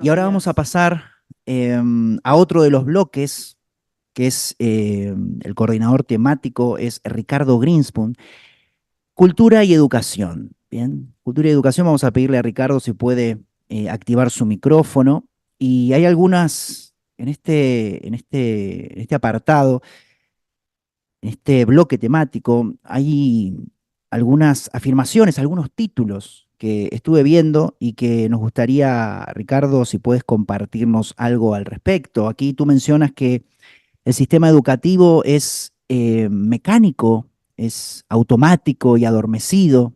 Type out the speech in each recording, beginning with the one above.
Y Buenos ahora vamos a días. pasar a otro de los bloques, que es el coordinador temático, es Ricardo Greenspoon, cultura y educación. Bien, cultura y educación, vamos a pedirle a Ricardo si puede activar su micrófono. Y hay algunas, en este apartado, en este bloque temático, hay algunas afirmaciones, algunos títulos que estuve viendo y que nos gustaría, Ricardo, si puedes compartirnos algo al respecto. Aquí tú mencionas que el sistema educativo es mecánico, es automático y adormecido,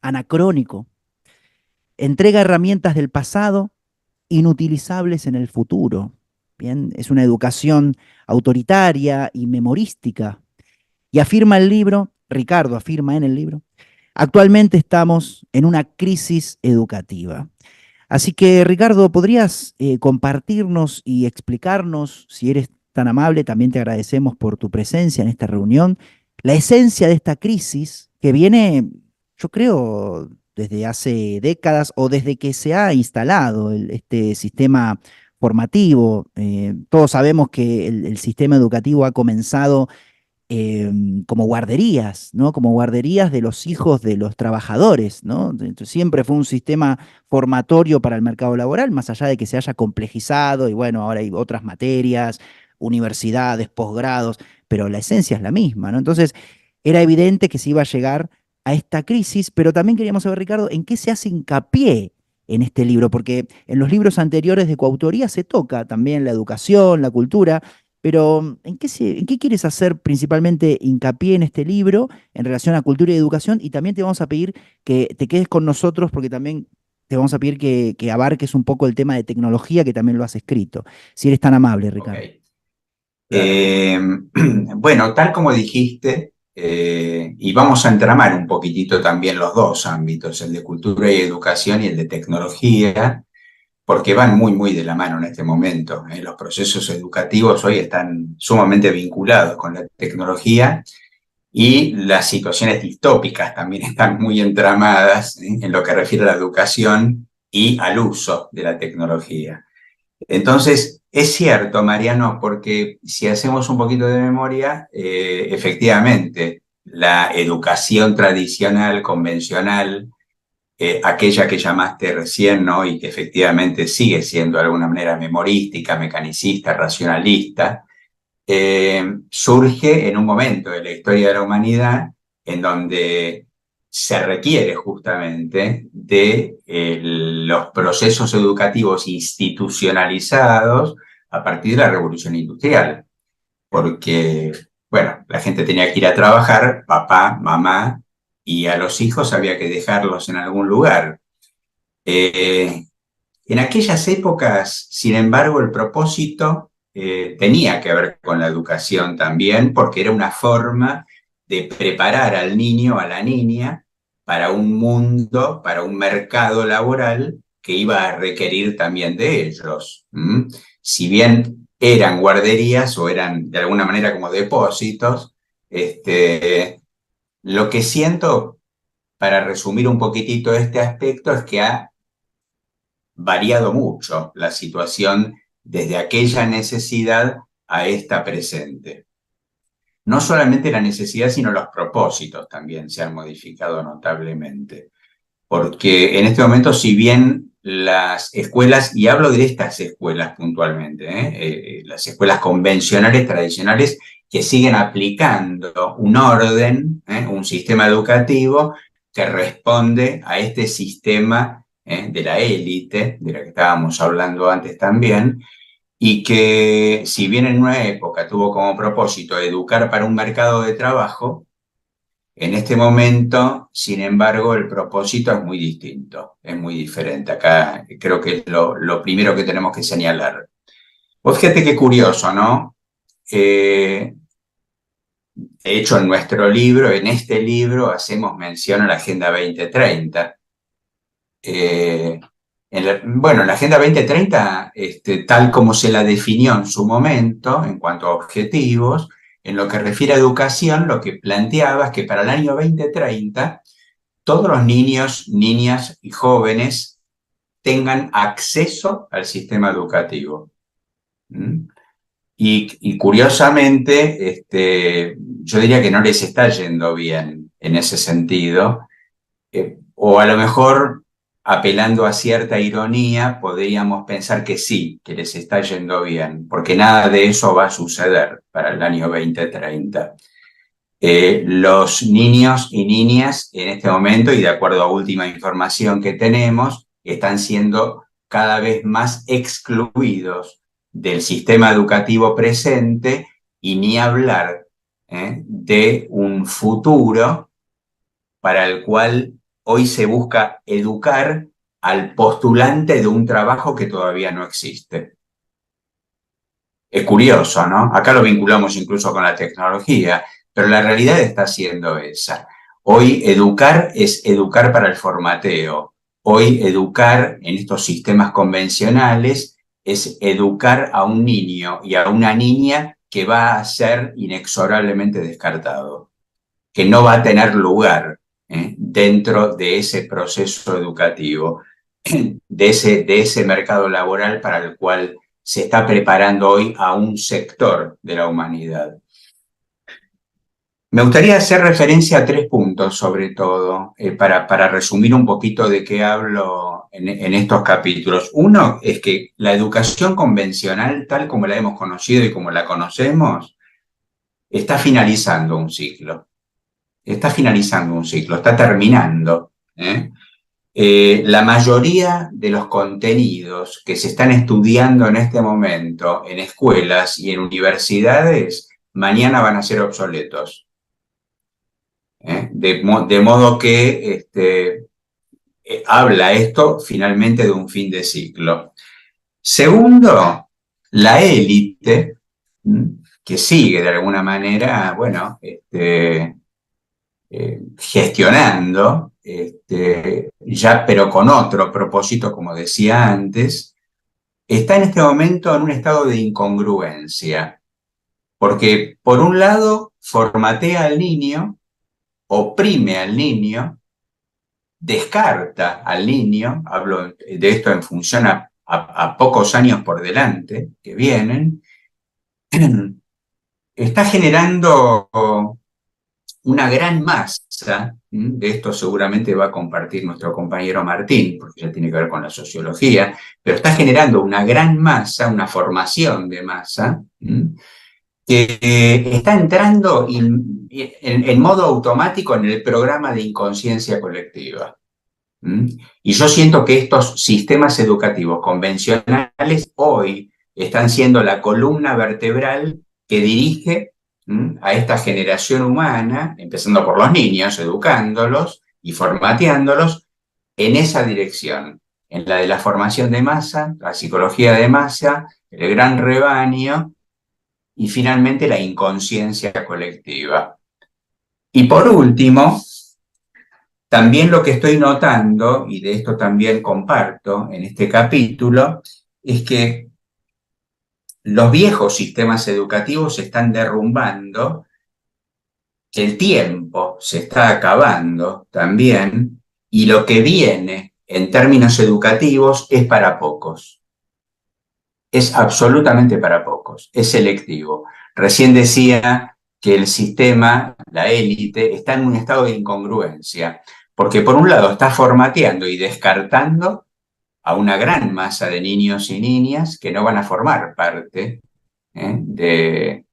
anacrónico, entrega herramientas del pasado inutilizables en el futuro. Bien, es una educación autoritaria y memorística. Y afirma el libro, Ricardo afirma en el libro, actualmente estamos en una crisis educativa. Así que, Ricardo, ¿podrías compartirnos y explicarnos, si eres tan amable, también te agradecemos por tu presencia en esta reunión, la esencia de esta crisis que viene, yo creo, desde hace décadas o desde que se ha instalado este sistema formativo? Todos sabemos que el sistema educativo ha comenzado como guarderías, ¿no? Como guarderías de los hijos de los trabajadores, ¿no? Entonces, siempre fue un sistema formatorio para el mercado laboral, más allá de que se haya complejizado y bueno, ahora hay otras materias, universidades, posgrados, pero la esencia es la misma, ¿no? Entonces, era evidente que se iba a llegar a esta crisis, pero también queríamos saber, Ricardo, ¿en qué se hace hincapié en este libro? Porque en los libros anteriores de coautoría se toca también la educación, la cultura, pero en qué quieres hacer principalmente hincapié en este libro en relación a cultura y educación? Y también te vamos a pedir que te quedes con nosotros porque también te vamos a pedir que abarques un poco el tema de tecnología que también lo has escrito, si eres tan amable, Ok. Ricardo. Eh, bueno, tal como dijiste, y vamos a entramar un poquitito también los dos ámbitos, el de cultura y educación y el de tecnología, porque van muy, muy de la mano en este momento. Los procesos educativos hoy están sumamente vinculados con la tecnología y las situaciones distópicas también están muy entramadas, en lo que refiere a la educación y al uso de la tecnología. Entonces, es cierto, Mariano, porque si hacemos un poquito de memoria, efectivamente, la educación tradicional, convencional, aquella que llamaste recién, ¿no? Y que efectivamente sigue siendo de alguna manera memorística, mecanicista, racionalista, surge en un momento de la historia de la humanidad en donde se requiere justamente de los procesos educativos institucionalizados a partir de la revolución industrial, porque, bueno, la gente tenía que ir a trabajar, papá, mamá, y a los hijos había que dejarlos en algún lugar. Eh, en aquellas épocas, sin embargo, el propósito tenía que ver con la educación también, porque era una forma de preparar al niño, a la niña, para un mundo, para un mercado laboral que iba a requerir también de ellos. ¿Mm? Si bien eran guarderías o eran de alguna manera como depósitos, lo que siento, para resumir un poquitito este aspecto, es que ha variado mucho la situación desde aquella necesidad a esta presente. No solamente la necesidad, sino los propósitos también se han modificado notablemente. Porque en este momento, si bien las escuelas, y hablo de estas escuelas puntualmente, las escuelas convencionales, tradicionales, que siguen aplicando un orden, un sistema educativo que responde a este sistema de la élite, de la que estábamos hablando antes también, y que si bien en una época tuvo como propósito educar para un mercado de trabajo, en este momento, sin embargo, el propósito es muy distinto, es muy diferente. Acá creo que es lo primero que tenemos que señalar. Vos fíjate qué curioso, ¿no? De hecho, en nuestro libro, en este libro, hacemos mención a la Agenda 2030. Eh, bueno, la Agenda 2030, tal como se la definió en su momento, en cuanto a objetivos, en lo que refiere a educación, lo que planteaba es que para el año 2030 todos los niños, niñas y jóvenes tengan acceso al sistema educativo. ¿Mm? Y curiosamente, yo diría que no les está yendo bien en ese sentido, o a lo mejor, apelando a cierta ironía, podríamos pensar que sí, que les está yendo bien, porque nada de eso va a suceder para el año 2030. Los niños y niñas en este momento, y de acuerdo a última información que tenemos, están siendo cada vez más excluidos del sistema educativo presente, y ni hablar de un futuro para el cual hoy se busca educar al postulante de un trabajo que todavía no existe. Es curioso, ¿no? Acá lo vinculamos incluso con la tecnología, pero la realidad está siendo esa. Hoy educar es educar para el formateo. Hoy educar en estos sistemas convencionales es educar a un niño y a una niña que va a ser inexorablemente descartado, que no va a tener lugar dentro de ese proceso educativo, de ese mercado laboral para el cual se está preparando hoy a un sector de la humanidad. Me gustaría hacer referencia a 3 puntos, sobre todo, para resumir un poquito de qué hablo en estos capítulos. Uno es que la educación convencional, tal como la hemos conocido y como la conocemos, está finalizando un ciclo. Está finalizando un ciclo, está terminando. La mayoría de los contenidos que se están estudiando en este momento en escuelas y en universidades, mañana van a ser obsoletos. De modo que habla esto finalmente de un fin de ciclo. Segundo, la élite, que sigue de alguna manera, bueno, gestionando, ya pero con otro propósito, como decía antes, está en este momento en un estado de incongruencia, porque por un lado formatea al niño, oprime al niño, descarta al niño, hablo de esto en función a pocos años por delante que vienen, está generando una gran masa, de esto seguramente va a compartir nuestro compañero Martín, porque ya tiene que ver con la sociología, pero está generando una gran masa, una formación de masa, que está entrando en modo automático en el programa de inconsciencia colectiva. Y yo siento que estos sistemas educativos convencionales hoy están siendo la columna vertebral que dirige a esta generación humana, empezando por los niños, educándolos y formateándolos en esa dirección, en la de la formación de masa, la psicología de masa, el gran rebaño y finalmente la inconsciencia colectiva. Y por último, también lo que estoy notando, y de esto también comparto en este capítulo, es que los viejos sistemas educativos se están derrumbando, que el tiempo se está acabando también, y lo que viene en términos educativos es para pocos. Es absolutamente para pocos, es selectivo. Recién decía que el sistema, la élite, está en un estado de incongruencia, porque por un lado está formateando y descartando a una gran masa de niños y niñas que no van a formar parte de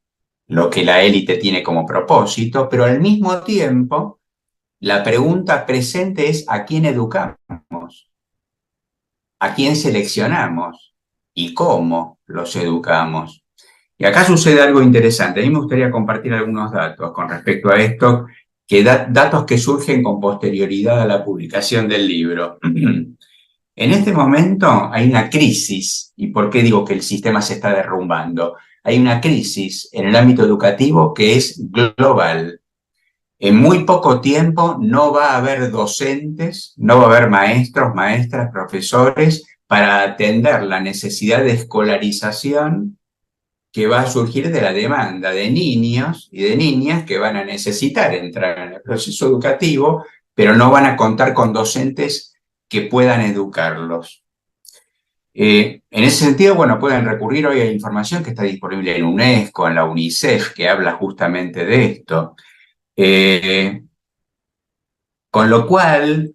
lo que la élite tiene como propósito, pero al mismo tiempo la pregunta presente es: ¿a quién educamos? ¿A quién seleccionamos? ¿Y cómo los educamos? Y acá sucede algo interesante. A mí me gustaría compartir algunos datos con respecto a esto, datos que surgen con posterioridad a la publicación del libro. En este momento hay una crisis, ¿y por qué digo que el sistema se está derrumbando? Hay una crisis en el ámbito educativo que es global. En muy poco tiempo no va a haber docentes, no va a haber maestros, maestras, profesores para atender la necesidad de escolarización que va a surgir de la demanda de niños y de niñas que van a necesitar entrar en el proceso educativo, pero no van a contar con docentes que puedan educarlos. En ese sentido, bueno, pueden recurrir hoy a información que está disponible en UNESCO, en la UNICEF, que habla justamente de esto. Con lo cual,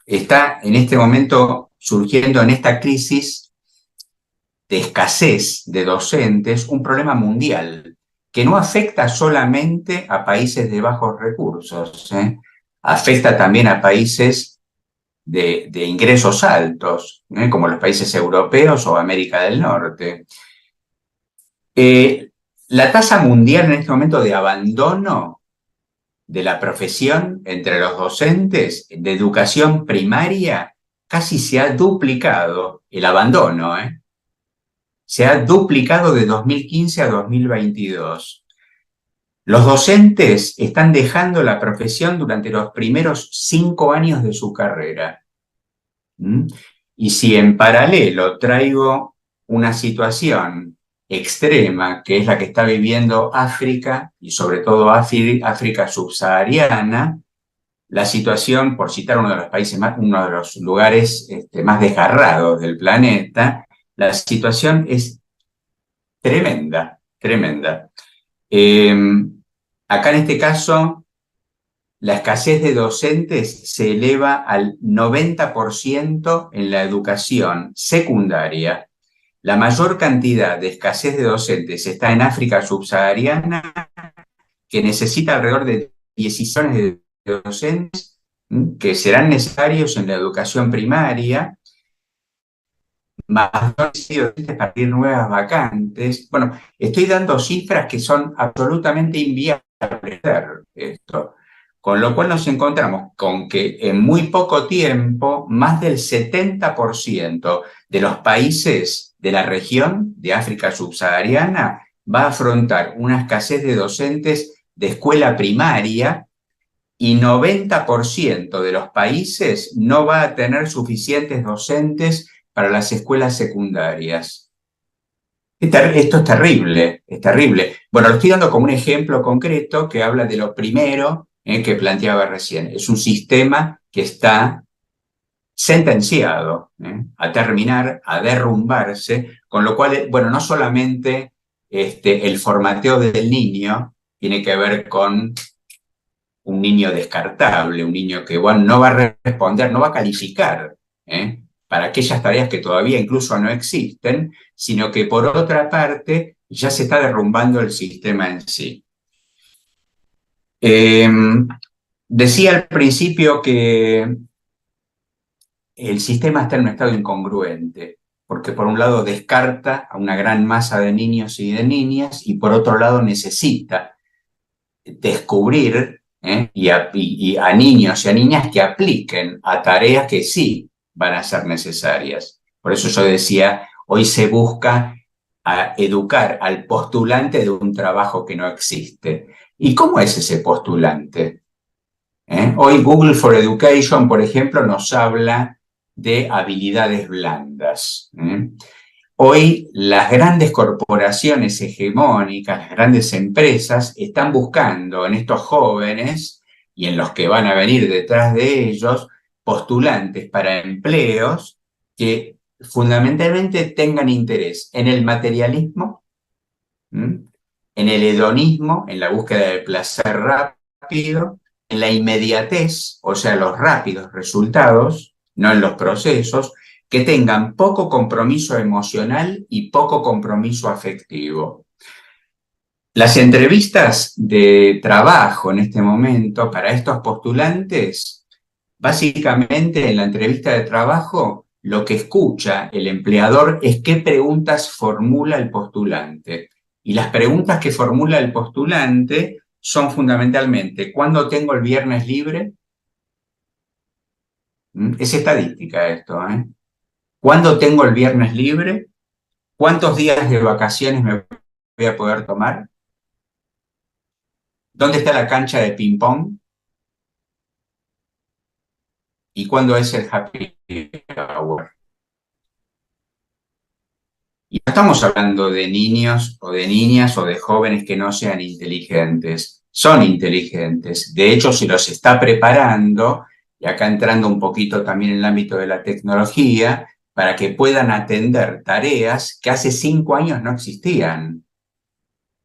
está en este momento surgiendo en esta crisis de escasez de docentes un problema mundial que no afecta solamente a países de bajos recursos, afecta también a países de ingresos altos, como los países europeos o América del Norte. La tasa mundial en este momento de abandono de la profesión entre los docentes de educación primaria casi se ha duplicado el abandono, se ha duplicado de 2015 a 2022. Los docentes están dejando la profesión durante los primeros 5 años de su carrera. Y si en paralelo traigo una situación extrema, que es la que está viviendo África, y sobre todo África subsahariana, la situación, por citar uno de los países uno de los lugares más desgarrados del planeta, la situación es tremenda, tremenda. Acá en este caso, la escasez de docentes se eleva al 90% en la educación secundaria. La mayor cantidad de escasez de docentes está en África subsahariana, que necesita alrededor de 16 millones de docentes que serán necesarios en la educación primaria, más docentes para abrir nuevas vacantes. Bueno, estoy dando cifras que son absolutamente inviables esto. Con lo cual nos encontramos con que en muy poco tiempo, más del 70% de los países de la región de África subsahariana va a afrontar una escasez de docentes de escuela primaria y 90% de los países no va a tener suficientes docentes para las escuelas secundarias. Esto es terrible, es terrible. Bueno, lo estoy dando como un ejemplo concreto que habla de lo primero que planteaba recién. Es un sistema que está sentenciado a terminar, a derrumbarse, con lo cual, bueno, no solamente el formateo del niño tiene que ver con un niño descartable, un niño que bueno, no va a responder, no va a calificar para aquellas tareas que todavía incluso no existen, sino que por otra parte ya se está derrumbando el sistema en sí. Decía al principio que el sistema está en un estado incongruente, porque por un lado descarta a una gran masa de niños y de niñas, y por otro lado necesita descubrir y a niños y a niñas que apliquen a tareas que sí van a ser necesarias. Por eso yo decía, hoy se busca educar al postulante de un trabajo que no existe. ¿Y cómo es ese postulante? Hoy Google for Education, por ejemplo, nos habla de habilidades blandas. Hoy las grandes corporaciones hegemónicas, las grandes empresas, están buscando en estos jóvenes y en los que van a venir detrás de ellos postulantes para empleos que fundamentalmente tengan interés en el materialismo, en el hedonismo, en la búsqueda del placer rápido, en la inmediatez, o sea, los rápidos resultados, no en los procesos, que tengan poco compromiso emocional y poco compromiso afectivo. Las entrevistas de trabajo en este momento para estos postulantes, básicamente en la entrevista de trabajo, lo que escucha el empleador es qué preguntas formula el postulante. Y las preguntas que formula el postulante son fundamentalmente, ¿cuándo tengo el viernes libre? Es estadística esto, ¿Cuándo tengo el viernes libre? ¿Cuántos días de vacaciones me voy a poder tomar? ¿Dónde está la cancha de ping-pong? ¿Y cuándo es el happy hour? Y no estamos hablando de niños o de niñas o de jóvenes que no sean inteligentes. Son inteligentes. De hecho, se los está preparando, y acá entrando un poquito también en el ámbito de la tecnología, para que puedan atender tareas que hace 5 años no existían.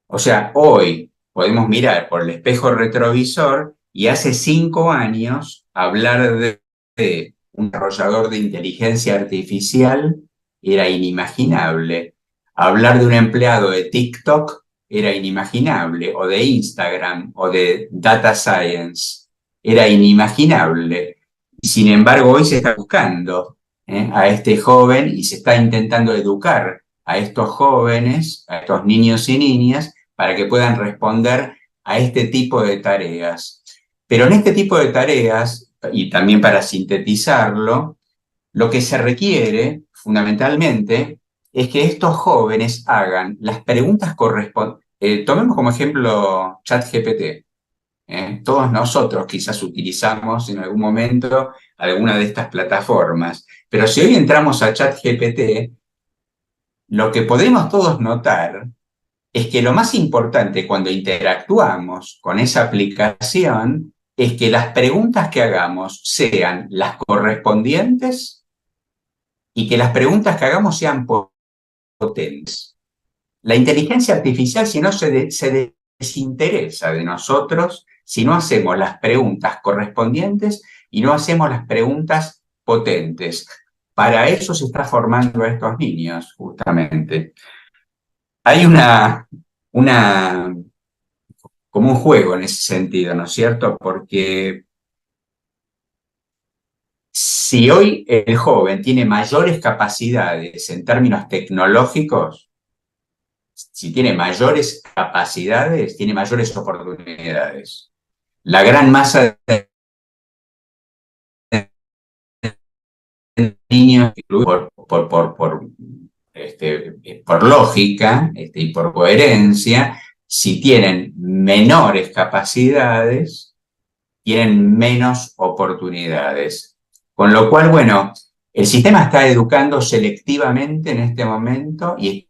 O sea, hoy podemos mirar por el espejo retrovisor y hace 5 años hablar de un desarrollador de inteligencia artificial era inimaginable. Hablar de un empleado de TikTok era inimaginable, o de Instagram, o de Data Science, era inimaginable. Y sin embargo, hoy se está buscando a este joven y se está intentando educar a estos jóvenes, a estos niños y niñas, para que puedan responder a este tipo de tareas. Pero en este tipo de tareas, y también para sintetizarlo, lo que se requiere fundamentalmente es que estos jóvenes hagan las preguntas correspondientes. Tomemos como ejemplo ChatGPT. Todos nosotros quizás utilizamos en algún momento alguna de estas plataformas, pero si hoy entramos a ChatGPT, lo que podemos todos notar es que lo más importante cuando interactuamos con esa aplicación es que las preguntas que hagamos sean las correspondientes y que las preguntas que hagamos sean potentes. La inteligencia artificial, si no, se desinteresa de nosotros si no hacemos las preguntas correspondientes y no hacemos las preguntas potentes. Para eso se está formando a estos niños, justamente. Hay como un juego en ese sentido, ¿no es cierto? Porque si hoy el joven tiene mayores capacidades en términos tecnológicos, si tiene mayores capacidades, tiene mayores oportunidades. La gran masa de niños, por lógica y por coherencia, si tienen menores capacidades, tienen menos oportunidades. Con lo cual, bueno, el sistema está educando selectivamente en este momento y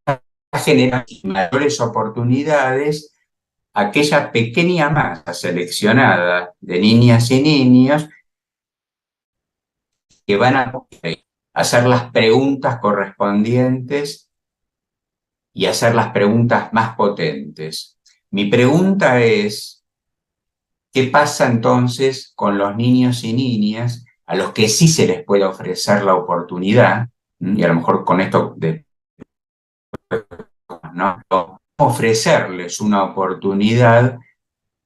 está generando mayores oportunidades a aquella pequeña masa seleccionada de niñas y niños que van a hacer las preguntas correspondientes y hacer las preguntas más potentes. Mi pregunta es, ¿qué pasa entonces con los niños y niñas a los que sí se les puede ofrecer la oportunidad? Y a lo mejor con esto ¿no? Ofrecerles una oportunidad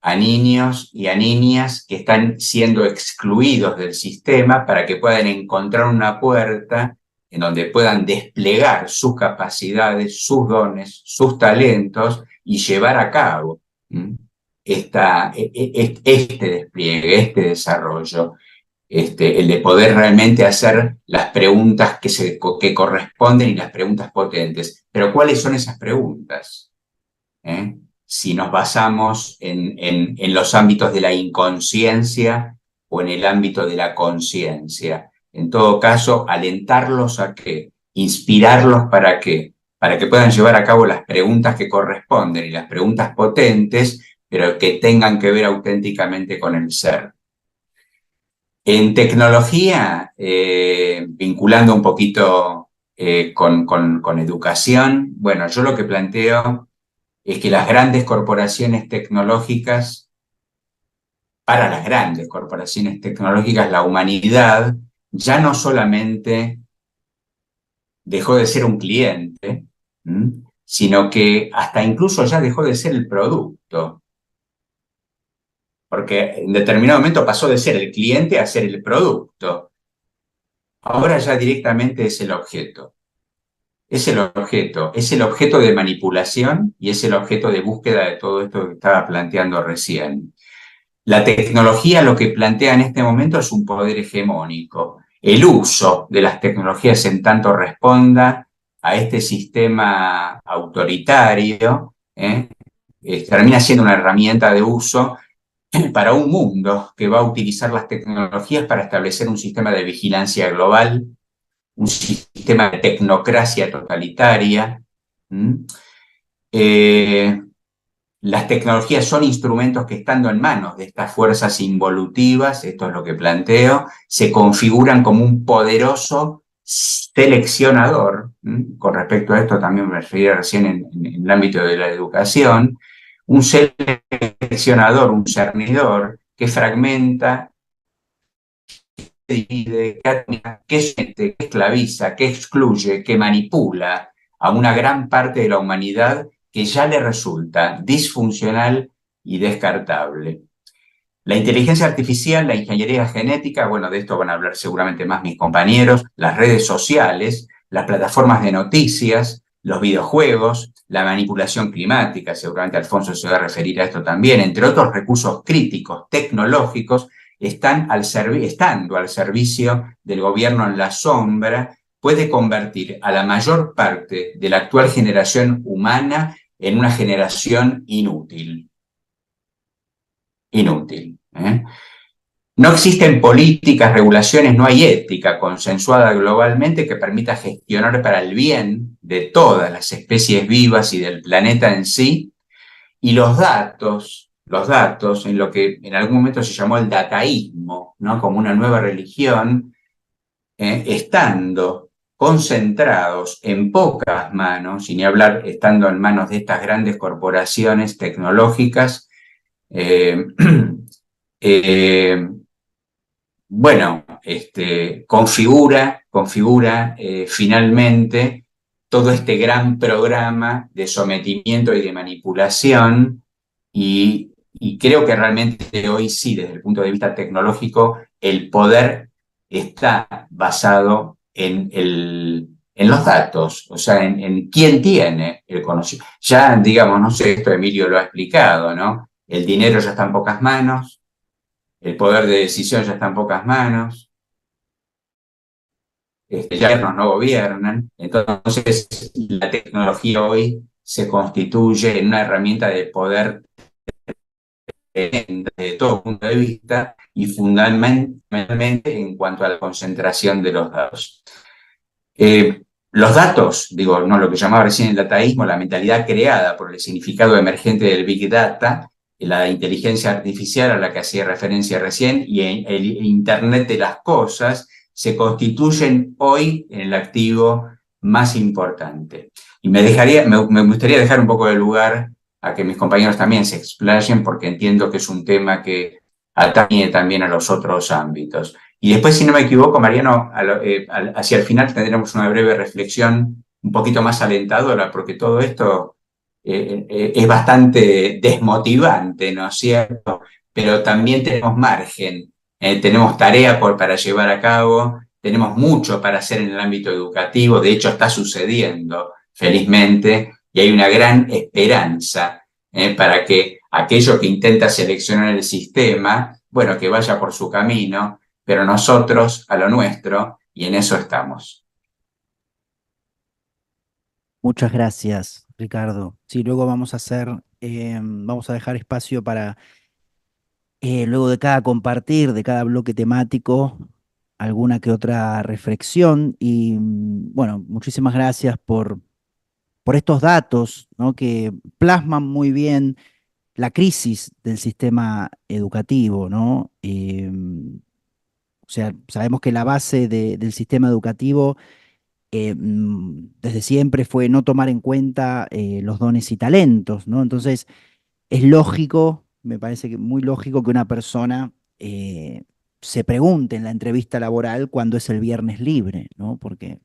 a niños y a niñas que están siendo excluidos del sistema para que puedan encontrar una puerta en donde puedan desplegar sus capacidades, sus dones, sus talentos y llevar a cabo este despliegue, este desarrollo, el de poder realmente hacer las preguntas que corresponden y las preguntas potentes. Pero ¿cuáles son esas preguntas? Si nos basamos en los ámbitos de la inconsciencia o en el ámbito de la conciencia. En todo caso, alentarlos a qué, inspirarlos para qué, para que puedan llevar a cabo las preguntas que corresponden y las preguntas potentes, pero que tengan que ver auténticamente con el ser. En tecnología, vinculando un poquito con educación, bueno, yo lo que planteo es que las grandes corporaciones tecnológicas, para las grandes corporaciones tecnológicas, la humanidad ya no solamente dejó de ser un cliente, sino que hasta incluso ya dejó de ser el producto. Porque en determinado momento pasó de ser el cliente a ser el producto. Ahora ya directamente es el objeto. Es el objeto de manipulación y es el objeto de búsqueda de todo esto que estaba planteando recién. La tecnología lo que plantea en este momento es un poder hegemónico. El uso de las tecnologías en tanto responda a este sistema autoritario, termina siendo una herramienta de uso para un mundo que va a utilizar las tecnologías para establecer un sistema de vigilancia global, un sistema de tecnocracia totalitaria. Las tecnologías son instrumentos que, estando en manos de estas fuerzas involutivas, esto es lo que planteo, se configuran como un poderoso seleccionador, con respecto a esto también me refería recién en el ámbito de la educación, un seleccionador, un cernidor que fragmenta, que divide, que somete, que esclaviza, que excluye, que manipula a una gran parte de la humanidad que ya le resulta disfuncional y descartable. La inteligencia artificial, la ingeniería genética, bueno, de esto van a hablar seguramente más mis compañeros, las redes sociales, las plataformas de noticias, los videojuegos, la manipulación climática, seguramente Alfonso se va a referir a esto también, entre otros recursos críticos tecnológicos, estando al servicio del gobierno en la sombra, puede convertir a la mayor parte de la actual generación humana en una generación inútil. Inútil. No existen políticas, regulaciones, no hay ética consensuada globalmente que permita gestionar para el bien de todas las especies vivas y del planeta en sí. Y los datos, en lo que en algún momento se llamó el dataísmo, ¿no? Como una nueva religión, estando concentrados en pocas manos, y ni hablar estando en manos de estas grandes corporaciones tecnológicas, eh, eh, bueno, configura finalmente todo este gran programa de sometimiento y de manipulación y creo que realmente hoy sí, desde el punto de vista tecnológico, el poder está basado en los datos, o sea, en quién tiene el conocimiento. Ya, digamos, no sé, esto Emilio lo ha explicado, ¿no? El dinero ya está en pocas manos, el poder de decisión ya está en pocas manos, ya no gobiernan, entonces la tecnología hoy se constituye en una herramienta de poder desde todo punto de vista y fundamentalmente en cuanto a la concentración de los datos. Los datos, digo, no lo que llamaba recién el dataísmo, la mentalidad creada por el significado emergente del Big Data, la inteligencia artificial a la que hacía referencia recién y el Internet de las cosas, se constituyen hoy en el activo más importante. Y me gustaría dejar un poco de lugar a que mis compañeros también se explayen, porque entiendo que es un tema que atañe también a los otros ámbitos. Y después, si no me equivoco, Mariano, hacia el final tendremos una breve reflexión un poquito más alentadora, porque todo esto es bastante desmotivante, ¿no es cierto? Pero también tenemos margen, tenemos tarea para llevar a cabo, tenemos mucho para hacer en el ámbito educativo, de hecho está sucediendo, felizmente, y hay una gran esperanza para que aquello que intenta seleccionar el sistema, bueno, que vaya por su camino, pero nosotros a lo nuestro, y en eso estamos. Muchas gracias, Ricardo. Sí, luego vamos a vamos a dejar espacio para, luego de cada compartir, de cada bloque temático, alguna que otra reflexión. Y bueno, muchísimas gracias por estos datos, ¿no? Que plasman muy bien la crisis del sistema educativo, ¿no? O sea, sabemos que la base del sistema educativo desde siempre fue no tomar en cuenta los dones y talentos, ¿no? Entonces, es lógico, me parece que muy lógico que una persona se pregunte en la entrevista laboral cuándo es el viernes libre, ¿no? Porque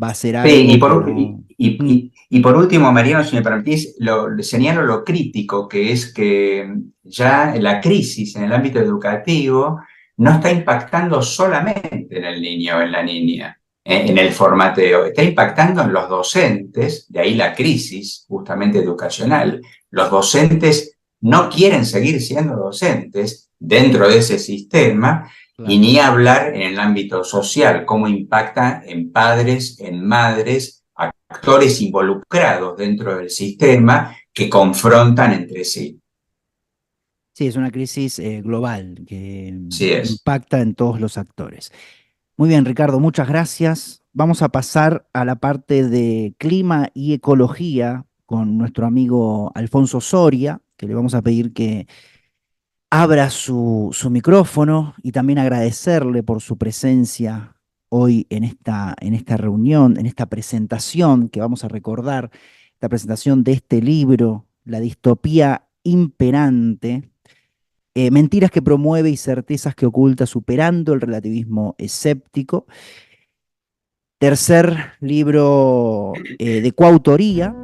va a ser Sí, algo que no... Mm. y por último, Mariano, si me permitís, señalo lo crítico que es que ya la crisis en el ámbito educativo no está impactando solamente en el niño o en la niña, en el formateo, está impactando en los docentes, de ahí la crisis justamente educacional. Los docentes no quieren seguir siendo docentes dentro de ese sistema y Claro. ni hablar en el ámbito social, cómo impacta en padres, en madres, actores involucrados dentro del sistema que confrontan entre sí. Sí, es una crisis global que Así es. impacta en todos los actores. Muy bien, Ricardo, muchas gracias. Vamos a pasar a la parte de clima y ecología con nuestro amigo Alfonso Soria, que le vamos a pedir que abra su micrófono y también agradecerle por su presencia hoy en esta reunión, en esta presentación que vamos a recordar, esta presentación de este libro, La distopía imperante, mentiras que promueve y certezas que oculta, superando el relativismo escéptico. Tercer libro de coautoría,